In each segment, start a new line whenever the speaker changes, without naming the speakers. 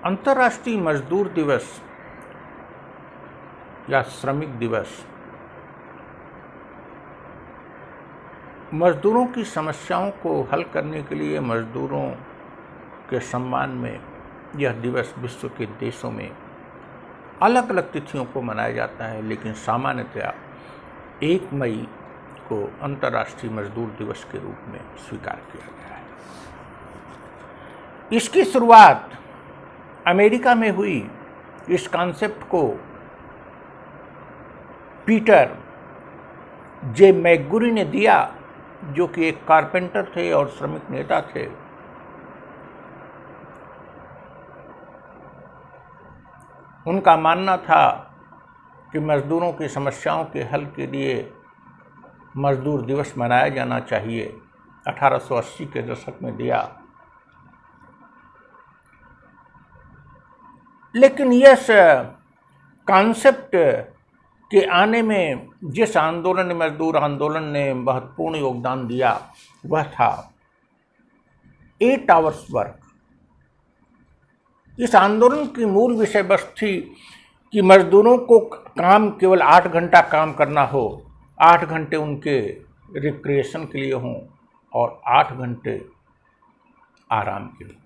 अंतर्राष्ट्रीय मजदूर दिवस या श्रमिक दिवस मजदूरों की समस्याओं को हल करने के लिए मजदूरों के सम्मान में यह दिवस विश्व के देशों में अलग अलग तिथियों को मनाया जाता है, लेकिन सामान्यतया 1 मई को अंतर्राष्ट्रीय मजदूर दिवस के रूप में स्वीकार किया गया है। इसकी शुरुआत अमेरिका में हुई। इस कॉन्सेप्ट को पीटर जे मैकगुरी ने दिया, जो कि एक कारपेंटर थे और श्रमिक नेता थे। उनका मानना था कि मजदूरों की समस्याओं के हल के लिए मजदूर दिवस मनाया जाना चाहिए। 1880 के दशक में दिया, लेकिन यह कॉन्सेप्ट के आने में जिस मजदूर आंदोलन ने महत्वपूर्ण योगदान दिया वह था 8 आवर्स वर्क। इस आंदोलन की मूल विषय वस्तु थी कि मजदूरों को काम केवल 8 घंटा काम करना हो, 8 घंटे उनके रिक्रिएशन के लिए हों और 8 घंटे आराम के लिए।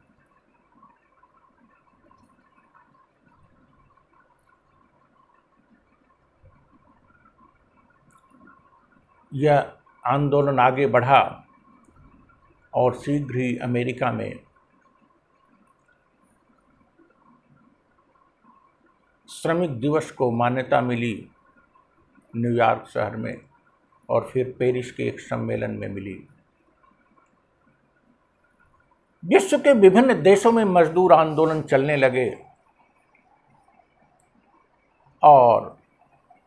यह आंदोलन आगे बढ़ा और शीघ्र ही अमेरिका में श्रमिक दिवस को मान्यता मिली, न्यूयॉर्क शहर में, और फिर पेरिस के एक सम्मेलन में मिली। विश्व के विभिन्न देशों में मजदूर आंदोलन चलने लगे और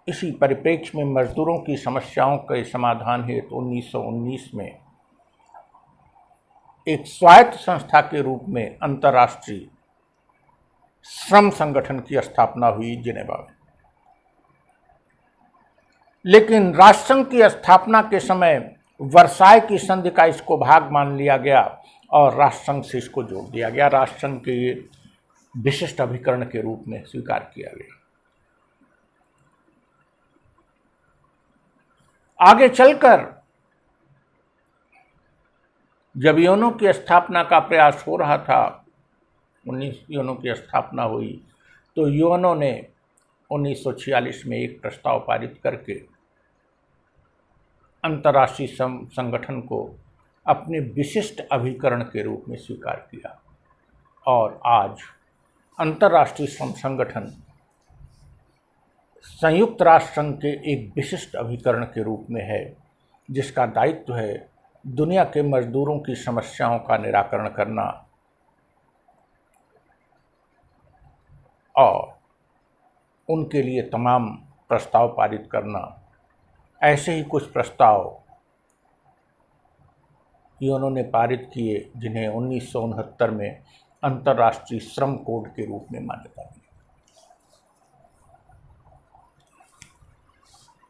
इसी परिप्रेक्ष्य में मजदूरों की समस्याओं के समाधान हेतु 1919 में एक स्वायत्त संस्था के रूप में अंतर्राष्ट्रीय श्रम संगठन की स्थापना हुई जिनेवा में। लेकिन राष्ट्रसंघ की स्थापना के समय वर्साय की संधि का इसको भाग मान लिया गया और राष्ट्रसंघ से इसको जोड़ दिया गया। राष्ट्रसंघ के विशिष्ट अभिकरण के रूप में स्वीकार किया गया। आगे चलकर जब यूएनओ की स्थापना का प्रयास हो रहा था, 19 यूएनओ की स्थापना हुई, तो यूएनओ ने 1946 में एक प्रस्ताव पारित करके अंतर्राष्ट्रीय संगठन को अपने विशिष्ट अभिकरण के रूप में स्वीकार किया और आज अंतर्राष्ट्रीय श्रम संगठन संयुक्त राष्ट्र संघ के एक विशिष्ट अभिकरण के रूप में है, जिसका दायित्व है दुनिया के मजदूरों की समस्याओं का निराकरण करना और उनके लिए तमाम प्रस्ताव पारित करना। ऐसे ही कुछ प्रस्ताव यूएनओ ने पारित किए, जिन्हें 1969 में अंतर्राष्ट्रीय श्रम कोड के रूप में मान्यता मिली।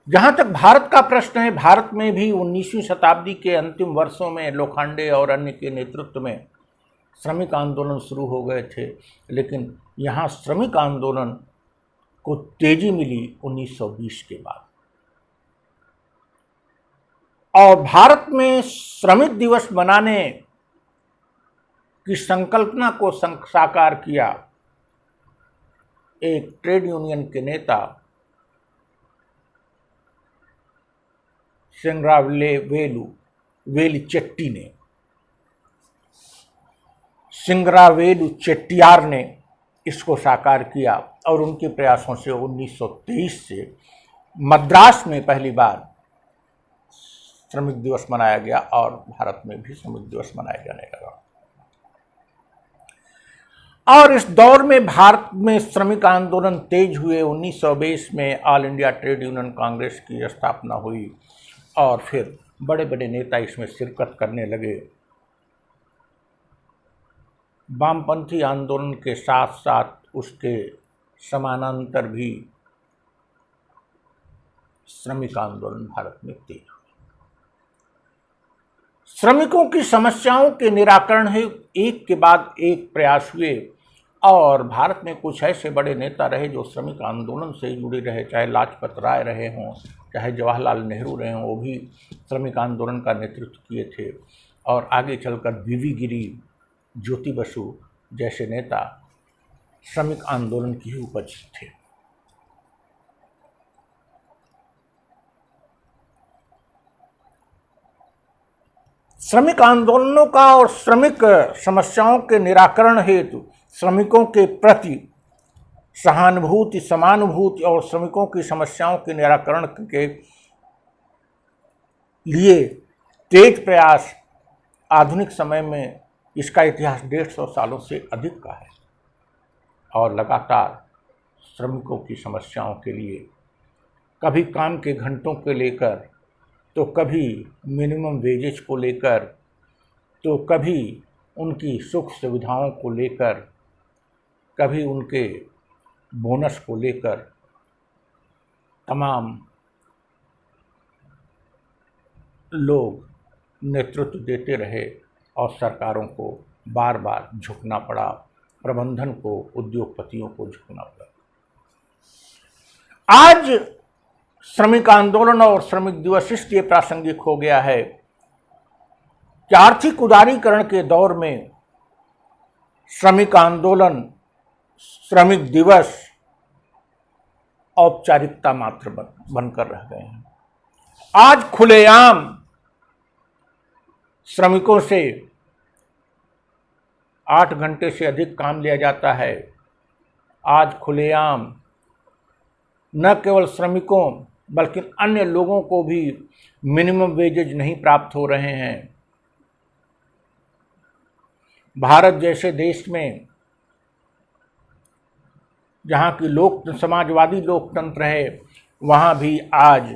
जहाँ तक भारत का प्रश्न है, भारत में भी 19वीं शताब्दी के अंतिम वर्षों में लोखंडे और अन्य के नेतृत्व में श्रमिक आंदोलन शुरू हो गए थे, लेकिन यहाँ श्रमिक आंदोलन को तेजी मिली 1920 के बाद। और भारत में श्रमिक दिवस मनाने की संकल्पना को साकार किया एक ट्रेड यूनियन के नेता सिंगरावेलु चेट्टी ने। सिंगरावेलु चेट्टियार ने इसको साकार किया और उनके प्रयासों से 1923 से मद्रास में पहली बार श्रमिक दिवस मनाया गया और भारत में भी श्रमिक दिवस मनाया जाने लगा। और इस दौर में भारत में श्रमिक आंदोलन तेज हुए। 1920 में all India trade union Congress की स्थापना हुई और फिर बड़े बड़े नेता इसमें शिरकत करने लगे। वामपंथी आंदोलन के साथ साथ उसके समानांतर भी श्रमिक आंदोलन भारत में तेज हुआ। श्रमिकों की समस्याओं के निराकरण हेतु एक के बाद एक प्रयास हुए और भारत में कुछ ऐसे बड़े नेता रहे जो श्रमिक आंदोलन से जुड़े रहे, चाहे लाजपत राय रहे हों, चाहे जवाहरलाल नेहरू रहे हों, वो भी श्रमिक आंदोलन का नेतृत्व किए थे। और आगे चलकर वी गिरी, ज्योति बसु जैसे नेता श्रमिक आंदोलन की ही उपज थे। श्रमिक आंदोलनों का और श्रमिक समस्याओं के निराकरण हेतु श्रमिकों के प्रति सहानुभूति, समानुभूति और श्रमिकों की समस्याओं के निराकरण के लिए तेज प्रयास, आधुनिक समय में इसका इतिहास 150 सालों से अधिक का है और लगातार श्रमिकों की समस्याओं के लिए कभी काम के घंटों को लेकर, तो कभी मिनिमम वेजेज को लेकर, तो कभी उनकी सुख सुविधाओं को लेकर, कभी उनके बोनस को लेकर तमाम लोग नेतृत्व देते रहे और सरकारों को बार बार झुकना पड़ा, प्रबंधन को, उद्योगपतियों को झुकना पड़ा। आज श्रमिक आंदोलन और श्रमिक दिवस इसलिए प्रासंगिक हो गया है कि आर्थिक उदारीकरण के दौर में श्रमिक आंदोलन, श्रमिक दिवस औपचारिकता मात्र बनकर रह गए हैं। आज खुलेआम श्रमिकों से 8 घंटे से अधिक काम लिया जाता है। आज खुलेआम न केवल श्रमिकों बल्कि अन्य लोगों को भी मिनिमम वेजेज नहीं प्राप्त हो रहे हैं। भारत जैसे देश में जहाँ की समाजवादी लोकतंत्र है, वहाँ भी आज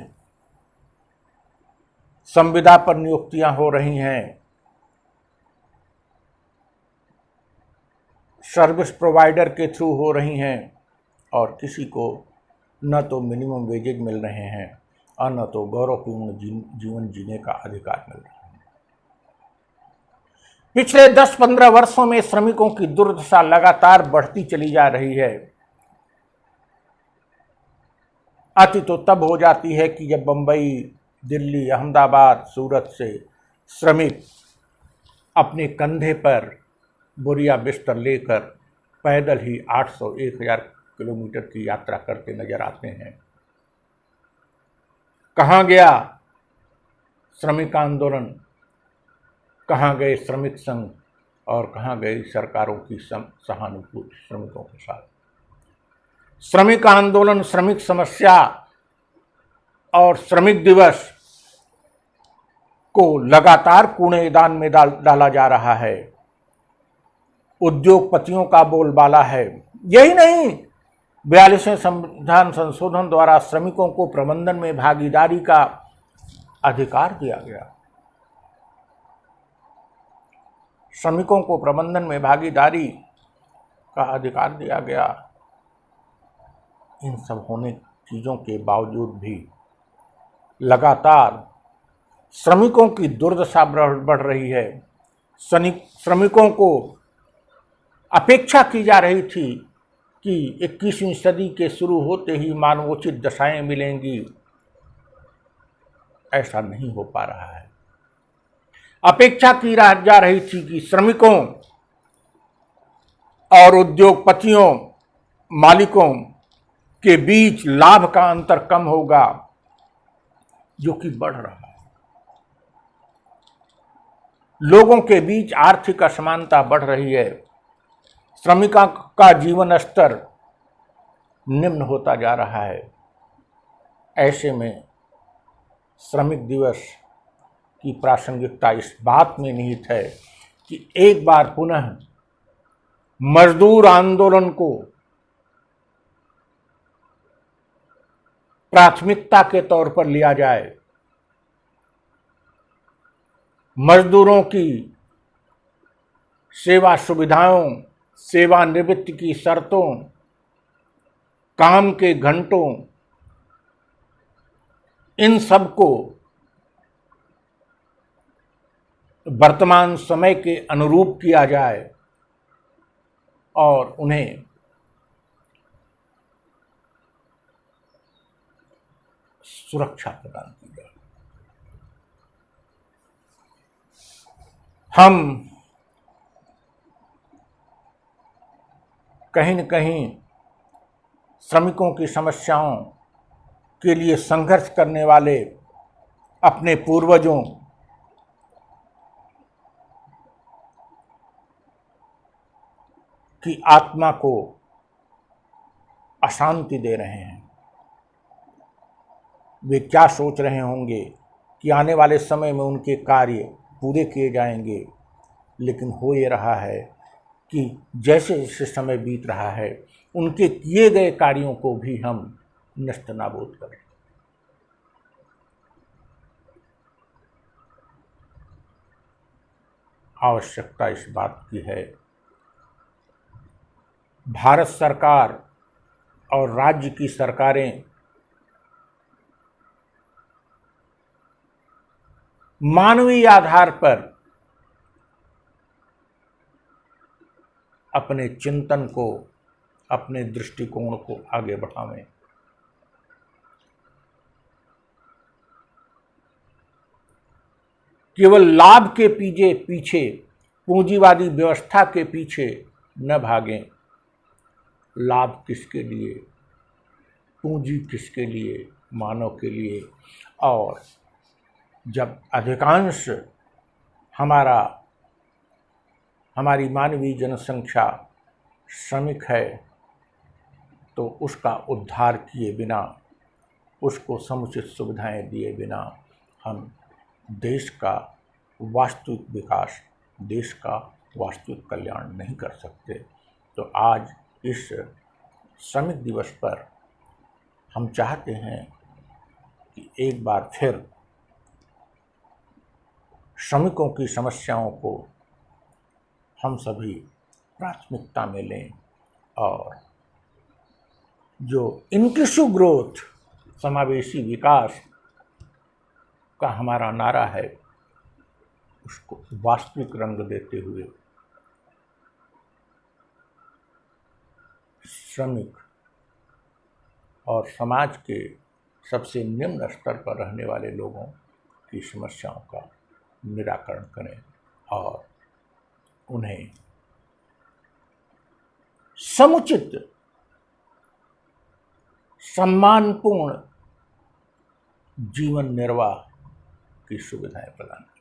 संविदा पर नियुक्तियां हो रही हैं, सर्विस प्रोवाइडर के थ्रू हो रही हैं और किसी को न तो मिनिमम वेजेज मिल रहे हैं और न तो गौरवपूर्ण जीवन जीने का अधिकार मिल रहा है। पिछले 10-15 वर्षों में श्रमिकों की दुर्दशा लगातार बढ़ती चली जा रही है। अति तो तब हो जाती है कि जब बंबई, दिल्ली, अहमदाबाद, सूरत से श्रमिक अपने कंधे पर बोरिया बिस्तर लेकर पैदल ही 800-1000 किलोमीटर की यात्रा करते नजर आते हैं। कहाँ गया श्रमिक आंदोलन, कहाँ गए श्रमिक संघ और कहाँ गई सरकारों की सहानुभूति श्रमिकों के साथ। श्रमिक आंदोलन, श्रमिक समस्या और श्रमिक दिवस को लगातार कूड़ेदान में डाला जा रहा है। उद्योगपतियों का बोलबाला है। यही नहीं, 42वें संविधान संशोधन द्वारा श्रमिकों को प्रबंधन में भागीदारी का अधिकार दिया गया। श्रमिकों को प्रबंधन में भागीदारी का अधिकार दिया गया। इन सब होने चीज़ों के बावजूद भी लगातार श्रमिकों की दुर्दशा बढ़ रही है। श्रमिकों को अपेक्षा की जा रही थी कि 21वीं सदी के शुरू होते ही मानवोचित दशाएं मिलेंगी। ऐसा नहीं हो पा रहा है। अपेक्षा की जा रही थी कि श्रमिकों और उद्योगपतियों, मालिकों के बीच लाभ का अंतर कम होगा, जो कि बढ़ रहा है। लोगों के बीच आर्थिक असमानता बढ़ रही है। श्रमिकों का जीवन स्तर निम्न होता जा रहा है। ऐसे में श्रमिक दिवस की प्रासंगिकता इस बात में निहित है कि एक बार पुनः मजदूर आंदोलन को प्राथमिकता के तौर पर लिया जाए। मजदूरों की सेवा सुविधाओं, सेवानिवृत्ति की शर्तों, काम के घंटों, इन सब को वर्तमान समय के अनुरूप किया जाए। और उन्हें सुरक्षा प्रदान की जाए। हम कहीं न कहीं श्रमिकों की समस्याओं के लिए संघर्ष करने वाले अपने पूर्वजों की आत्मा को अशांति दे रहे हैं। वे क्या सोच रहे होंगे कि आने वाले समय में उनके कार्य पूरे किए जाएंगे, लेकिन हो ये रहा है कि जैसे जैसे समय बीत रहा है उनके किए गए कार्यों को भी हम नस्तनाबूद करें। आवश्यकता इस बात की है, भारत सरकार और राज्य की सरकारें मानवीय आधार पर अपने चिंतन को, अपने दृष्टिकोण को आगे बढ़ावें। केवल लाभ के पीछे पूंजीवादी व्यवस्था के पीछे न भागें। लाभ किसके लिए, पूंजी किसके लिए, मानव के लिए। और जब अधिकांश हमारी मानवीय जनसंख्या श्रमिक है, तो उसका उद्धार किए बिना, उसको समुचित सुविधाएं दिए बिना हम देश का वास्तविक विकास, देश का वास्तविक कल्याण नहीं कर सकते। तो आज इस श्रमिक दिवस पर हम चाहते हैं कि एक बार फिर श्रमिकों की समस्याओं को हम सभी प्राथमिकता में लें और जो इंक्लूसिव ग्रोथ, समावेशी विकास का हमारा नारा है, उसको वास्तविक रंग देते हुए श्रमिक और समाज के सबसे निम्न स्तर पर रहने वाले लोगों की समस्याओं का निराकरण करें और उन्हें समुचित सम्मानपूर्ण जीवन निर्वाह की सुविधाएं प्रदान करें।